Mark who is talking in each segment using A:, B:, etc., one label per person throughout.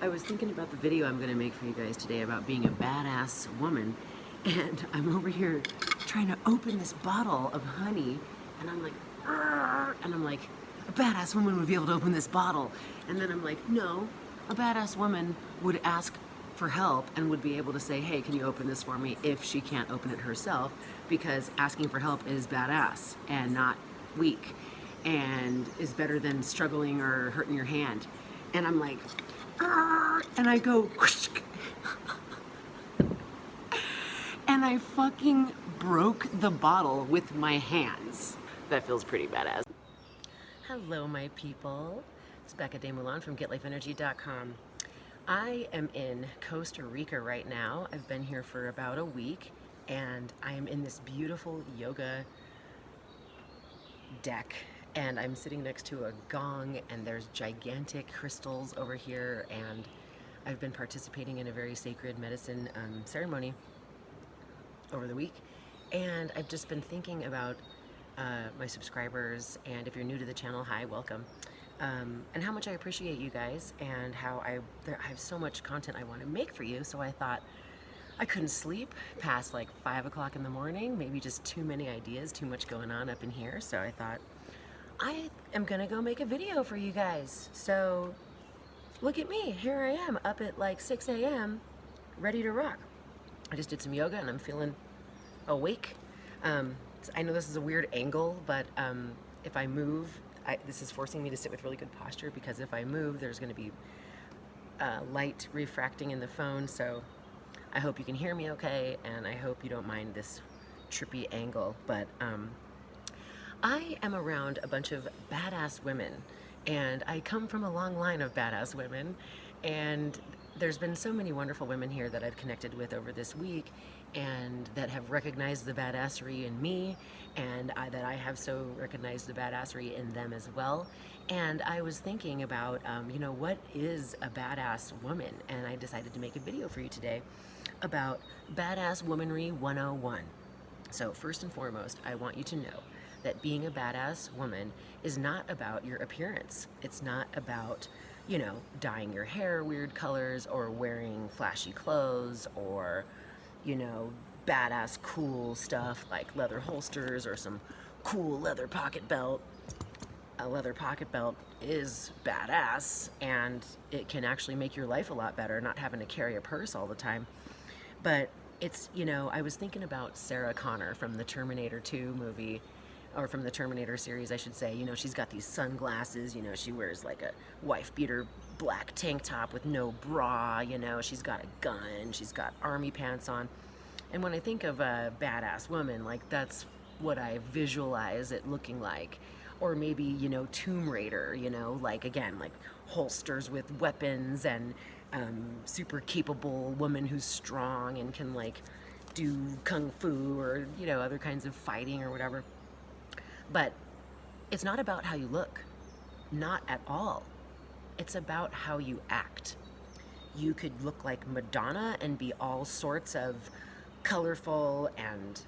A: I was thinking about the video I'm going to make for you guys today about being a badass woman, and I'm over here trying to open this bottle of honey, and I'm like, "Arr!" And I'm like, a badass woman would be able to open this bottle. And then I'm like, no, a badass woman would ask for help and would be able to say, hey, can you open this for me if she can't open it herself, because asking for help is badass and not weak, and is better than struggling or hurting your hand. And I'm like, and I go, whoosh, and I fucking broke the bottle with my hands. That feels pretty badass. Hello, my people. It's Becca De Mulan from GetLifeEnergy.com. I am in Costa Rica right now. I've been here for about a week, and I am in this beautiful yoga deck, and I'm sitting next to a gong, and there's gigantic crystals over here, and I've been participating in a very sacred medicine ceremony over the week, and I've just been thinking about my subscribers, and if you're new to the channel, hi, welcome, and how much I appreciate you guys, and how I have so much content I want to make for you. So I thought, I couldn't sleep past like 5 o'clock in the morning, maybe just too many ideas, too much going on up in here, so I thought, I am gonna go make a video for you guys. So look at me, here I am up at like 6 a.m. ready to rock. I just did some yoga and I'm feeling awake. I know this is a weird angle, but if I move, this is forcing me to sit with really good posture, because if I move, there's going to be light refracting in the phone, so I hope you can hear me okay, and I hope you don't mind this trippy angle. But I am around a bunch of badass women, and I come from a long line of badass women, and there's been so many wonderful women here that I've connected with over this week, and that have recognized the badassery in me, and that I have so recognized the badassery in them as well. And I was thinking about, you know, what is a badass woman? And I decided to make a video for you today about Badass Womanry 101. So first and foremost, I want you to know that being a badass woman is not about your appearance. It's not about, you know, dyeing your hair weird colors, or wearing flashy clothes, or, you know, badass cool stuff like leather holsters or some cool leather pocket belt. A leather pocket belt is badass, and it can actually make your life a lot better, not having to carry a purse all the time. But it's, you know, I was thinking about Sarah Connor from the Terminator 2 movie, or from the Terminator series, I should say. You know, she's got these sunglasses, you know, she wears like a wife beater black tank top with no bra, you know, she's got a gun, she's got army pants on. And when I think of a badass woman, like, that's what I visualize it looking like. Or maybe, you know, Tomb Raider, you know, like, again, like holsters with weapons, and super capable woman who's strong and can like do kung fu, or, you know, other kinds of fighting or whatever. But it's not about how you look, not at all. It's about how you act. You could look like Madonna and be all sorts of colorful and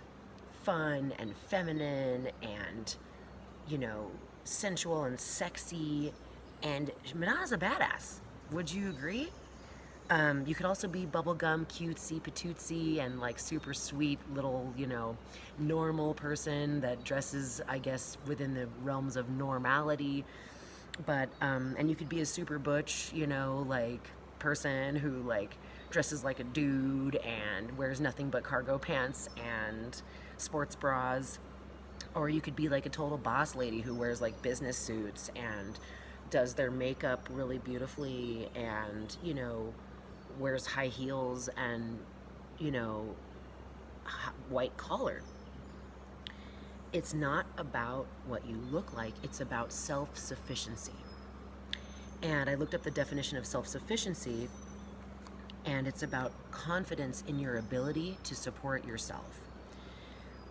A: fun and feminine and, you know, sensual and sexy, and Madonna's a badass. Would you agree? You could also be bubblegum, cutesy, patootsy, and like super sweet little, you know, normal person that dresses, I guess, within the realms of normality. But, and you could be a super butch, you know, like, person who like dresses like a dude and wears nothing but cargo pants and sports bras. Or you could be like a total boss lady who wears like business suits and does their makeup really beautifully, and, you know, wears high heels and, you know, white collar. It's not about what you look like, it's about self-sufficiency. And I looked up the definition of self-sufficiency, and it's about confidence in your ability to support yourself.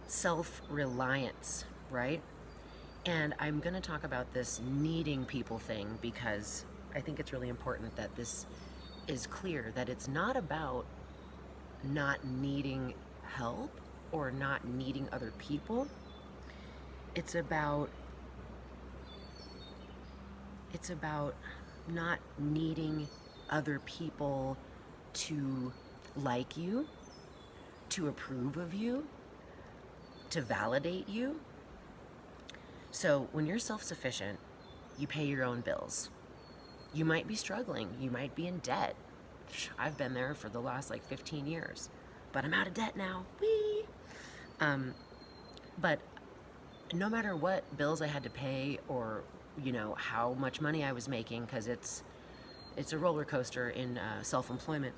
A: Self-reliance, right? And I'm going to talk about this needing people thing, because I think it's really important that this is clear, that it's not about not needing help or not needing other people. It's about not needing other people to like you, to approve of you, to validate you. So when you're self-sufficient, you pay your own bills. You might be struggling, you might be in debt. I've been there for the last like 15 years, but I'm out of debt now. Whee! But no matter what bills I had to pay, or how much money I was making, because it's a roller coaster in self-employment,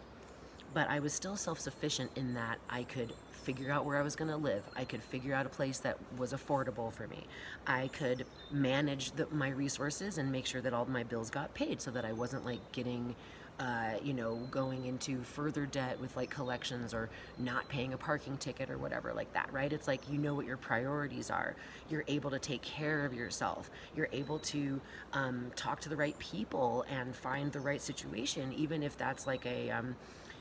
A: but I was still self-sufficient in that I could figure out where I was going to live. I could figure out a place that was affordable for me. I could manage my resources and make sure that all my bills got paid, so that I wasn't like getting going into further debt with like collections, or not paying a parking ticket or whatever like that, right? It's like, what your priorities are. You're able to take care of yourself. You're able to talk to the right people and find the right situation, even if that's like a,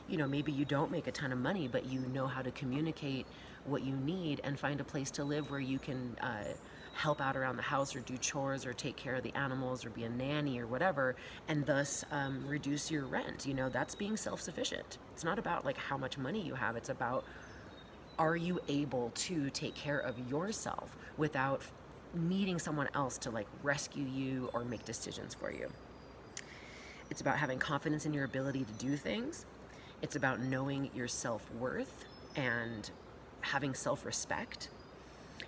A: maybe you don't make a ton of money, but you know how to communicate what you need and find a place to live where you can help out around the house, or do chores, or take care of the animals, or be a nanny, or whatever, and thus reduce your rent. That's being self-sufficient. It's not about like how much money you have. It's about, are you able to take care of yourself without needing someone else to like rescue you or make decisions for you. It's about having confidence in your ability to do things. It's about knowing your self-worth and having self-respect.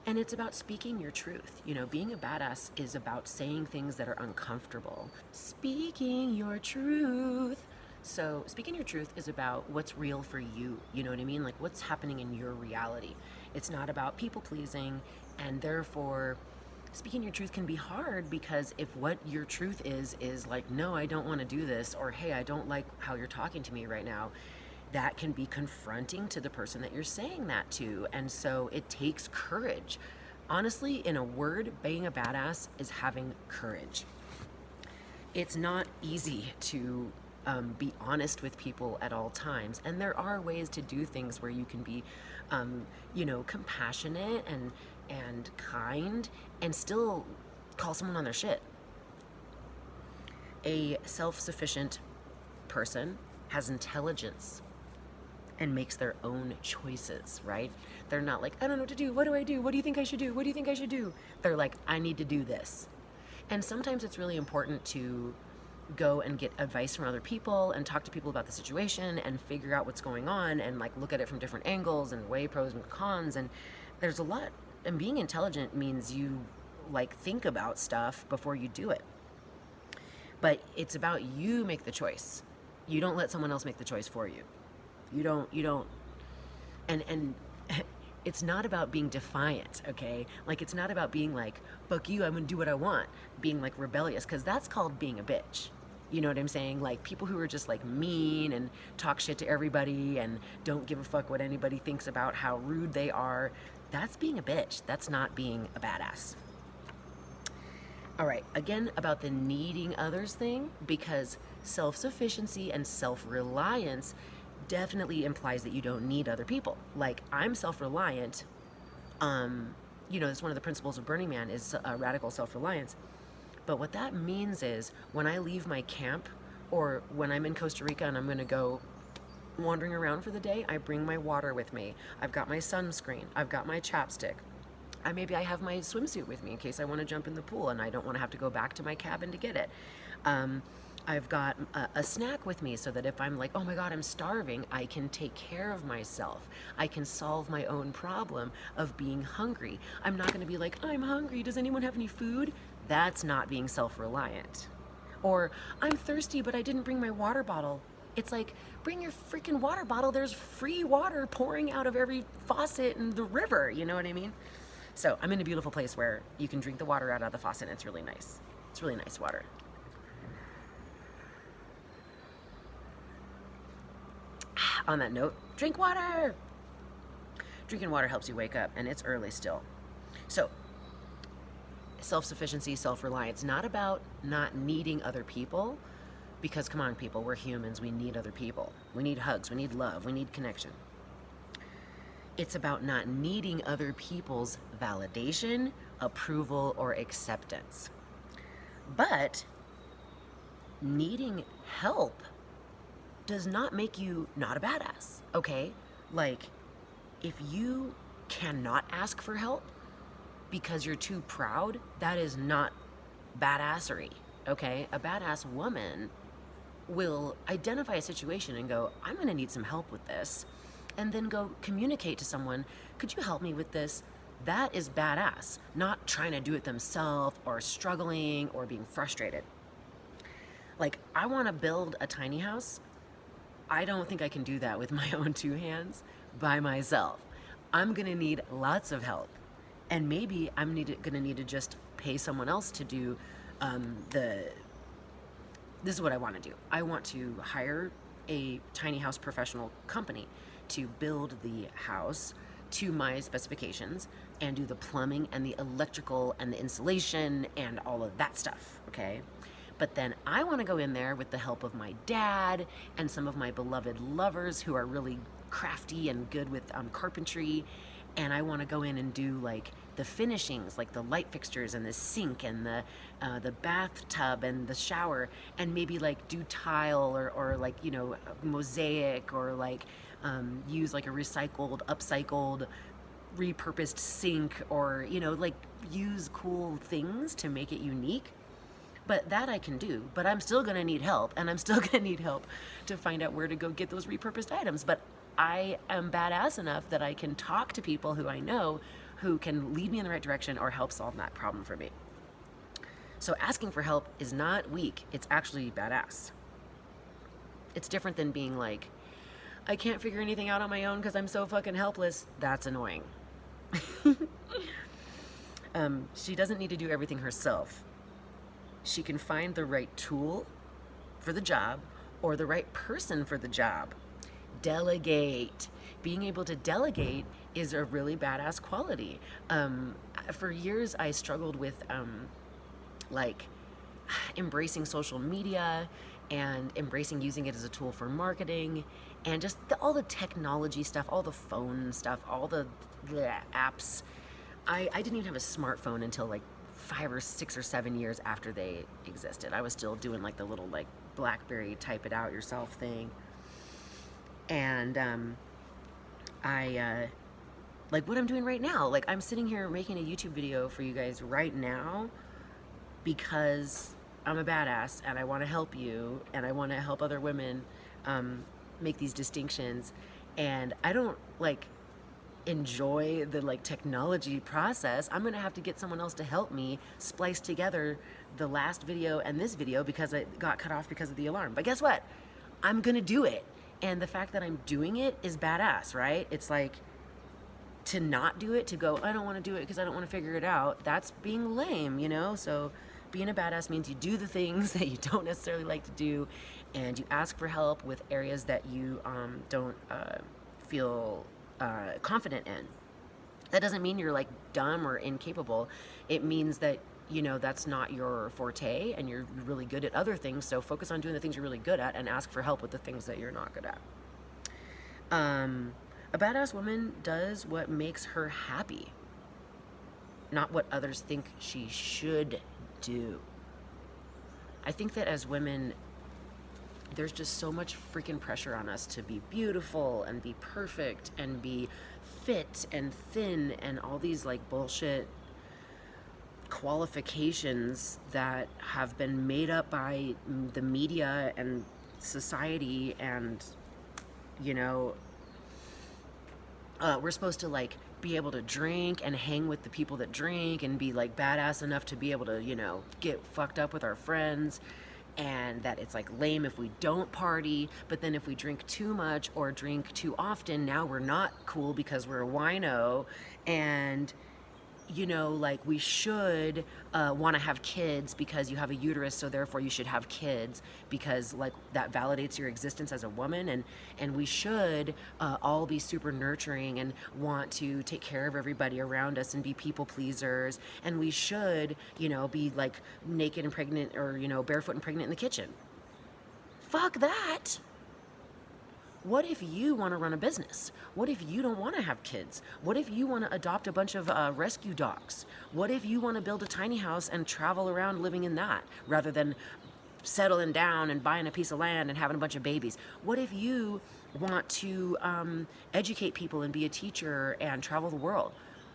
A: And it's about speaking your truth. Being a badass is about saying things that are uncomfortable. Speaking your truth. So speaking your truth is about what's real for you. You know what I mean? Like what's happening in your reality. It's not about people pleasing, and therefore speaking your truth can be hard, because if what your truth is like, no, I don't want to do this, or hey, I don't like how you're talking to me right now, that can be confronting to the person that you're saying that to. And so it takes courage. Honestly, in a word, being a badass is having courage. It's not easy to be honest with people at all times. And there are ways to do things where you can be, compassionate and kind, and still call someone on their shit. A self-sufficient person has intelligence and makes their own choices, right? They're not like, I don't know what to do. What do I do? What do you think I should do? What do you think I should do? They're like, I need to do this. And sometimes it's really important to go and get advice from other people and talk to people about the situation and figure out what's going on, and like look at it from different angles and weigh pros and cons. And there's a lot. And being intelligent means you like think about stuff before you do it. But it's about you make the choice. You don't let someone else make the choice for you. You don't, and it's not about being defiant, okay? Like, it's not about being like, fuck you, I'm gonna do what I want, being like rebellious, because that's called being a bitch. You know what I'm saying? Like, people who are just like mean and talk shit to everybody and don't give a fuck what anybody thinks about how rude they are, that's being a bitch. That's not being a badass. All right, again, about the needing others thing, because self-sufficiency and self-reliance definitely implies that you don't need other people. Like, I'm self-reliant. It's one of the principles of Burning Man is radical self-reliance. But what that means is when I leave my camp, or when I'm in Costa Rica and I'm going to go wandering around for the day, I bring my water with me. I've got my sunscreen. I've got my chapstick. Maybe I have my swimsuit with me in case I want to jump in the pool and I don't want to have to go back to my cabin to get it. I've got a snack with me so that if I'm like, oh my God, I'm starving, I can take care of myself. I can solve my own problem of being hungry. I'm not going to be like, I'm hungry, does anyone have any food? That's not being self-reliant. Or, I'm thirsty, but I didn't bring my water bottle. It's like, bring your freaking water bottle. There's free water pouring out of every faucet in the river. You know what I mean? So I'm in a beautiful place where you can drink the water out of the faucet, and it's really nice. It's really nice water. On that note, drink water! Drinking water helps you wake up, and it's early still. So, self-sufficiency, self-reliance, not about not needing other people, because come on, people, we're humans, we need other people. We need hugs, we need love, we need connection. It's about not needing other people's validation, approval, or acceptance. But needing help does not make you not a badass, okay? Like, if you cannot ask for help because you're too proud, that is not badassery, okay? A badass woman will identify a situation and go, I'm going to need some help with this, and then go communicate to someone, could you help me with this? That is badass, not trying to do it themselves or struggling or being frustrated. Like, I want to build a tiny house. I don't think I can do that with my own two hands by myself. I'm going to need lots of help. And maybe I'm going to need to just pay someone else to do this is what I want to do. I want to hire a tiny house professional company to build the house to my specifications and do the plumbing and the electrical and the insulation and all of that stuff, okay? But then I want to go in there with the help of my dad and some of my beloved lovers who are really crafty and good with carpentry. And I want to go in and do like the finishings, like the light fixtures and the sink and the bathtub and the shower, and maybe like do tile or like, you know, mosaic, or like use like a recycled, upcycled, repurposed sink, or, you know, like use cool things to make it unique. But that I can do, but I'm still gonna need help, and I'm still gonna need help to find out where to go get those repurposed items. But I am badass enough that I can talk to people who I know who can lead me in the right direction or help solve that problem for me. So asking for help is not weak, it's actually badass. It's different than being like, I can't figure anything out on my own because I'm so fucking helpless. That's annoying. She doesn't need to do everything herself. She can find the right tool for the job or the right person for the job. Delegate. Being able to delegate is a really badass quality. For years, I struggled with like embracing social media and embracing using it as a tool for marketing, and just all the technology stuff, all the phone stuff, all the apps. I didn't even have a smartphone until like 5 or 6 or 7 years after they existed. I was still doing like the little like BlackBerry type it out yourself thing. And I like what I'm doing right now. Like, I'm sitting here making a YouTube video for you guys right now because I'm a badass and I want to help you and I want to help other women make these distinctions. And I don't like enjoy the like technology process. I'm gonna have to get someone else to help me splice together the last video and this video because it got cut off because of the alarm. But guess what? I'm gonna do it. And the fact that I'm doing it is badass, right? It's like, to not do it, to go, I don't want to do it because I don't want to figure it out, that's being lame, you know? So being a badass means you do the things that you don't necessarily like to do, and you ask for help with areas that you don't feel confident in. That doesn't mean you're like dumb or incapable. It means that, you know, that's not your forte and you're really good at other things. So focus on doing the things you're really good at and ask for help with the things that you're not good at. A badass woman does what makes her happy, not what others think she should do. I think that as women, there's just so much freaking pressure on us to be beautiful and be perfect and be fit and thin and all these like bullshit qualifications that have been made up by the media and society. And, you know, we're supposed to like be able to drink and hang with the people that drink and be like badass enough to be able to, you know, get fucked up with our friends, and that it's like lame if we don't party. But then if we drink too much or drink too often, now we're not cool because we're a wino. And, you know, like, we should want to have kids because you have a uterus, so therefore you should have kids because like that validates your existence as a woman. And we should all be super nurturing and want to take care of everybody around us and be people pleasers. And we should, you know, be like naked and pregnant, or, you know, barefoot and pregnant in the kitchen. Fuck that. What if you want to run a business? What if you don't want to have kids? What if you want to adopt a bunch of rescue dogs? What if you want to build a tiny house and travel around living in that rather than settling down and buying a piece of land and having a bunch of babies? What if you want to educate people and be a teacher and travel the world?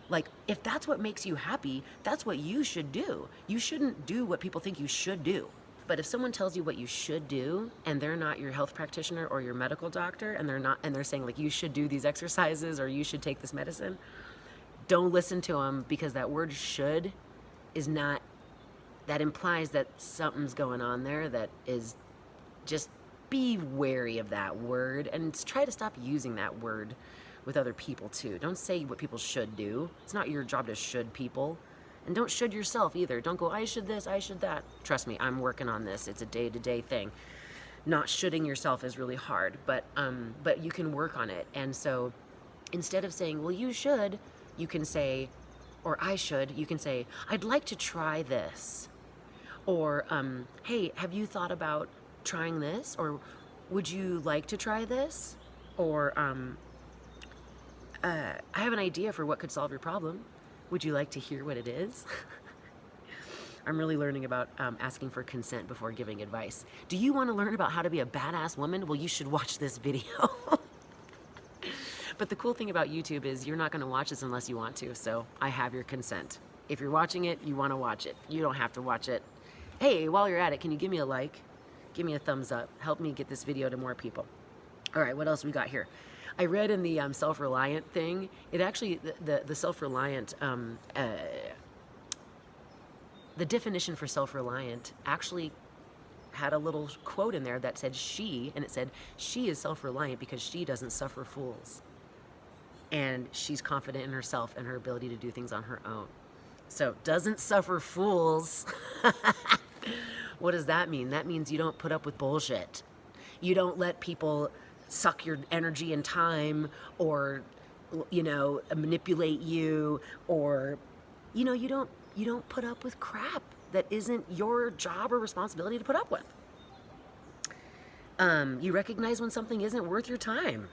A: Like, if that's what makes you happy, that's what you should do. You shouldn't do what people think you should do. But if someone tells you what you should do and they're not your health practitioner or your medical doctor, and they're saying like you should do these exercises or you should take this medicine, don't listen to them, because that word should is not, that implies that something's going on there that is, just be wary of that word and try to stop using that word with other people too. Don't say what people should do. It's not your job to should people. And don't should yourself either. Don't go, I should this, I should that. Trust me, I'm working on this. It's a day-to-day thing. Not shoulding yourself is really hard, but you can work on it. And so instead of saying, well, you should, you can say, or I should, you can say, I'd like to try this. Or, hey, have you thought about trying this? Or would you like to try this? Or, I have an idea for what could solve your problem. Would you like to hear what it is? I'm really learning about asking for consent before giving advice. Do you want to learn about how to be a badass woman? Well, you should watch this video. But the cool thing about YouTube is you're not going to watch this unless you want to, so I have your consent. If you're watching it, you want to watch it. You don't have to watch it. Hey, while you're at it, can you give me a like? Give me a thumbs up. Help me get this video to more people. All right, what else we got here? I read in the self-reliant thing, it actually, the self-reliant, the definition for self-reliant actually had a little quote in there that said she, and it said, she is self-reliant because she doesn't suffer fools. And she's confident in herself and her ability to do things on her own. So, doesn't suffer fools. What does that mean? That means you don't put up with bullshit. You don't let people suck your energy and time, or, you know, manipulate you, or, you know, you don't put up with crap that isn't your job or responsibility to put up with. You recognize when something isn't worth your time.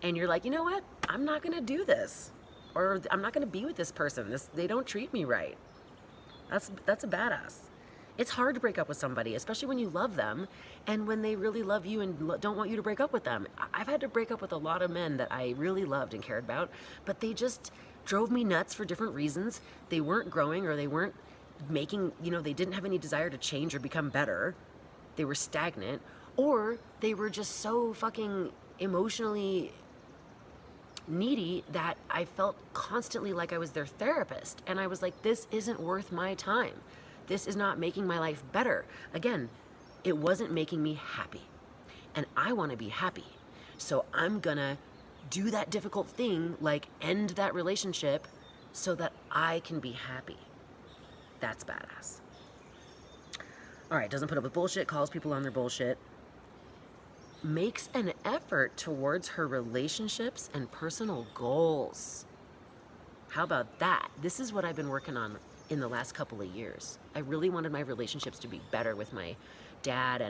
A: And you're like, you know what? I'm not going to do this. Or I'm not going to be with this person. They don't treat me right. That's a badass. It's hard to break up with somebody, especially when you love them and when they really love you and don't want you to break up with them. I've had to break up with a lot of men that I really loved and cared about, but they just drove me nuts for different reasons. They weren't growing, or they weren't making, you know, they didn't have any desire to change or become better. They were stagnant, or they were just so fucking emotionally needy that I felt constantly like I was their therapist. And I was like, this isn't worth my time. This is not making my life better. Again, it wasn't making me happy. And I want to be happy. So I'm gonna do that difficult thing, like end that relationship so that I can be happy. That's badass. All right, doesn't put up with bullshit, calls people on their bullshit. Makes an effort towards her relationships and personal goals. How about that? This is what I've been working on in the last couple of years. I really wanted my relationships to be better with my dad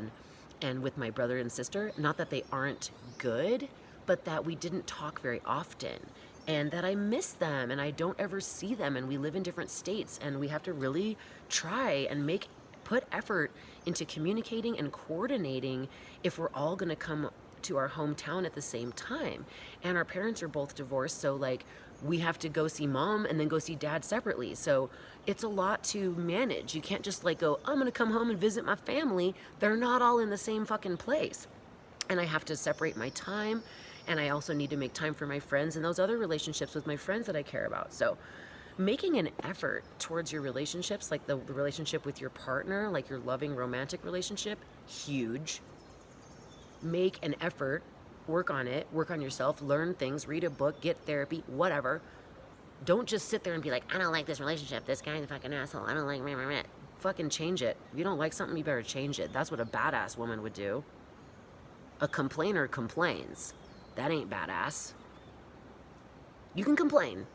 A: and with my brother and sister. Not that they aren't good, but that we didn't talk very often, and that I miss them and I don't ever see them, and we live in different states, and we have to really try and put effort into communicating and coordinating if we're all going to come to our hometown at the same time. And our parents are both divorced, so like we have to go see mom and then go see dad separately. So it's a lot to manage. You can't just like go, I'm going to come home and visit my family. They're not all in the same fucking place. And I have to separate my time, and I also need to make time for my friends and those other relationships with my friends that I care about. So making an effort towards your relationships, like the relationship with your partner, like your loving romantic relationship, huge. Make an effort, work on it, work on yourself, learn things, read a book, get therapy, whatever. Don't just sit there and be like, I don't like this relationship, this guy's a fucking asshole, I don't like meh, meh, meh. Fucking change it. If you don't like something, you better change it. That's what a badass woman would do. A complainer complains. That ain't badass. You can complain,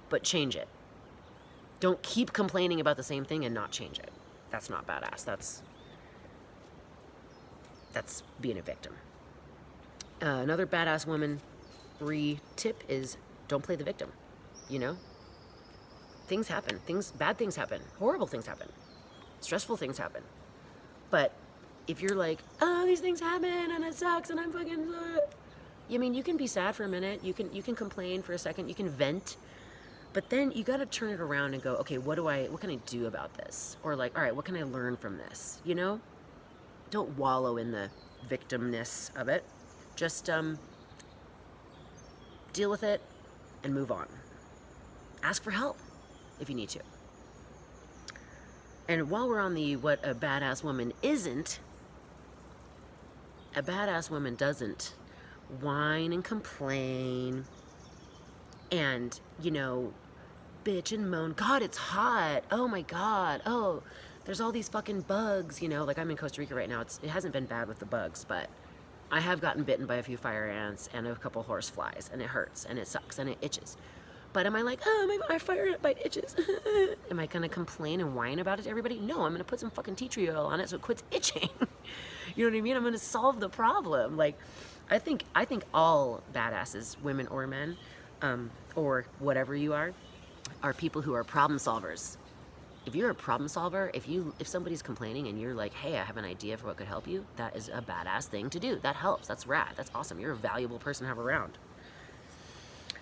A: but change it. Don't keep complaining about the same thing and not change it. That's not badass. That's being a victim. Another badass woman tip is don't play the victim. You know? Things happen. Bad things happen. Horrible things happen. Stressful things happen. But if you're like, oh, these things happen and it sucks and I'm fucking, I mean, you can be sad for a minute. You can complain for a second. You can vent. But then you got to turn it around and go, okay, what can I do about this? Or like, all right, what can I learn from this? You know? Don't wallow in the victimness of it. Just deal with it and move on. Ask for help if you need to. And while we're on the what a badass woman isn't, a badass woman doesn't whine and complain and, you know, bitch and moan. God, it's hot. Oh my God. Oh, there's all these fucking bugs, you know, like I'm in Costa Rica right now. It hasn't been bad with the bugs, but I have gotten bitten by a few fire ants and a couple horse flies, and it hurts and it sucks and it itches. But am I like, oh, my fire ant bite itches? Am I gonna complain and whine about it to everybody? No, I'm gonna put some fucking tea tree oil on it so it quits itching. You know what I mean? I'm gonna solve the problem. Like, I think all badasses, women or men, or whatever you are people who are problem solvers. If you're a problem solver, if somebody's complaining and you're like, hey, I have an idea for what could help you, that is a badass thing to do. That helps. That's rad. That's awesome. You're a valuable person to have around.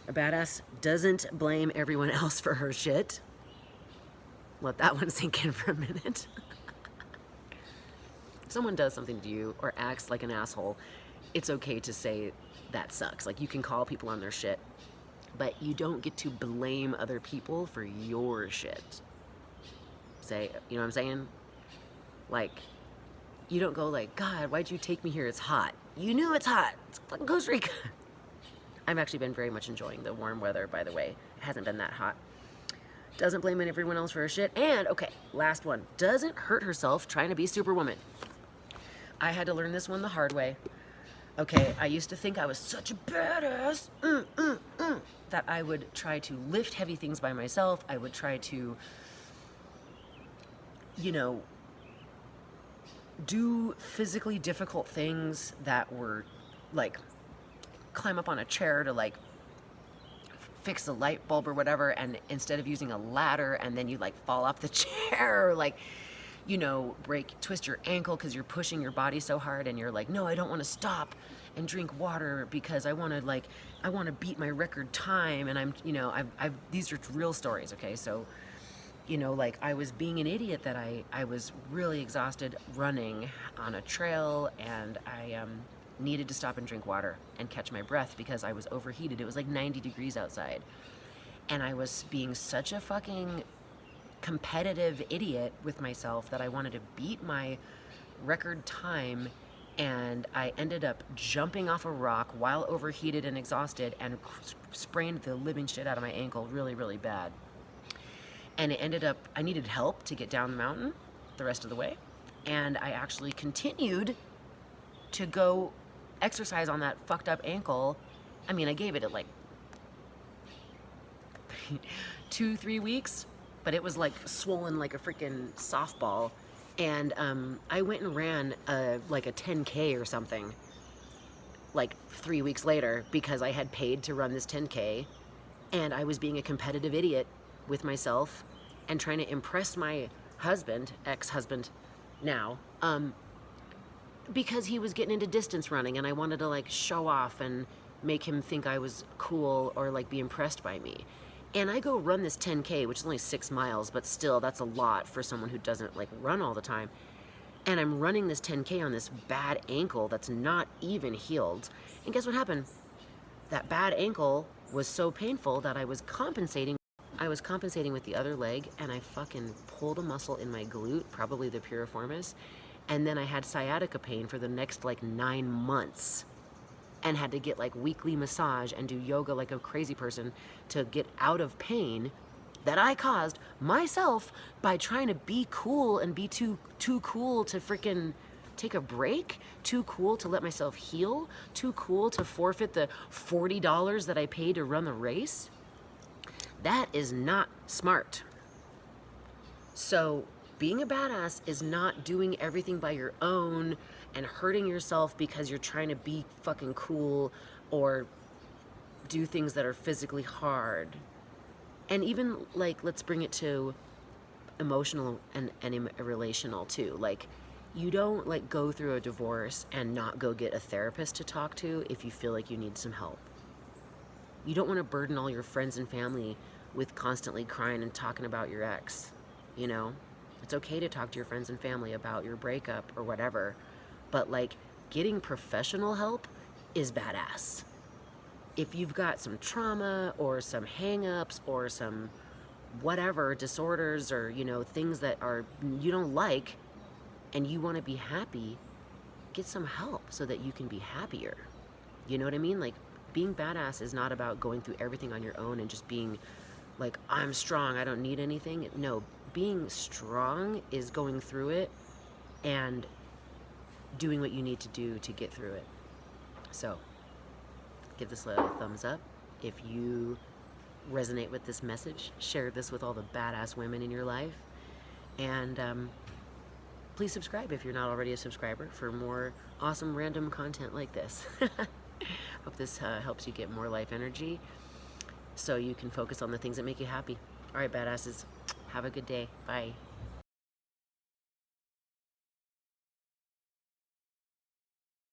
A: A badass doesn't blame everyone else for her shit. Let that one sink in for a minute. If someone does something to you or acts like an asshole, it's okay to say that sucks. Like, you can call people on their shit, but you don't get to blame other people for your shit. Say, you know what I'm saying? Like, you don't go like, God, why'd you take me here? It's hot. You knew it's hot. It's fucking Costa Rica. I've actually been very much enjoying the warm weather, by the way. It hasn't been that hot. Doesn't blame everyone else for her shit. And, okay, last one. Doesn't hurt herself trying to be Superwoman. I had to learn this one the hard way. Okay, I used to think I was such a badass, that I would try to lift heavy things by myself. I would try to, you know, do physically difficult things that were, like, climb up on a chair to, like, fix a light bulb or whatever, and instead of using a ladder and then you, like, fall off the chair, or, like, you know, twist your ankle because you're pushing your body so hard, and you're like, no, I don't want to stop and drink water because I want to beat my record time, and I'm, you know, these are real stories, okay? So, you know, like, I was being an idiot that I was really exhausted running on a trail, and I needed to stop and drink water and catch my breath because I was overheated. It was like 90 degrees outside, and I was being such a fucking competitive idiot with myself that I wanted to beat my record time, and I ended up jumping off a rock while overheated and exhausted and sprained the living shit out of my ankle really, really bad. And it ended up, I needed help to get down the mountain the rest of the way, and I actually continued to go exercise on that fucked up ankle. I mean, I gave it like 2-3 weeks, but it was like swollen like a freaking softball. And I went and ran like a 10K or something like 3 weeks later because I had paid to run this 10K, and I was being a competitive idiot with myself and trying to impress my husband, ex-husband now, because he was getting into distance running, and I wanted to, like, show off and make him think I was cool or, like, be impressed by me. And I go run this 10K, which is only 6 miles, but still, that's a lot for someone who doesn't, like, run all the time. And I'm running this 10K on this bad ankle that's not even healed. And guess what happened? That bad ankle was so painful that I was compensating. I was compensating with the other leg, and I fucking pulled a muscle in my glute, probably the piriformis, and then I had sciatica pain for the next, like, 9 months. And had to get, like, weekly massage and do yoga like a crazy person to get out of pain that I caused myself by trying to be cool and be too cool to freaking take a break, too cool to let myself heal, too cool to forfeit the $40 that I paid to run the race. That is not smart. So being a badass is not doing everything by your own and hurting yourself because you're trying to be fucking cool or do things that are physically hard. And even, like, let's bring it to emotional and relational too. Like, You don't like go through a divorce and not go get a therapist to talk to if you feel like you need some help. You don't want to burden all your friends and family with constantly crying and talking about your ex. You know, it's okay to talk to your friends and family about your breakup or whatever, but like getting professional help is badass. If you've got some trauma or some hang-ups or some whatever disorders or, you know, things that are you don't like and you want to be happy, get some help so that you can be happier. You know what I mean? Like, being badass is not about going through everything on your own and just being like, I'm strong, I don't need anything. No, being strong is going through it and doing what you need to do to get through it. So, give this a thumbs up. If you resonate with this message, share this with all the badass women in your life. And please subscribe if you're not already a subscriber for more awesome random content like this. Hope this helps you get more life energy so you can focus on the things that make you happy. All right, badasses. Have a good day. Bye.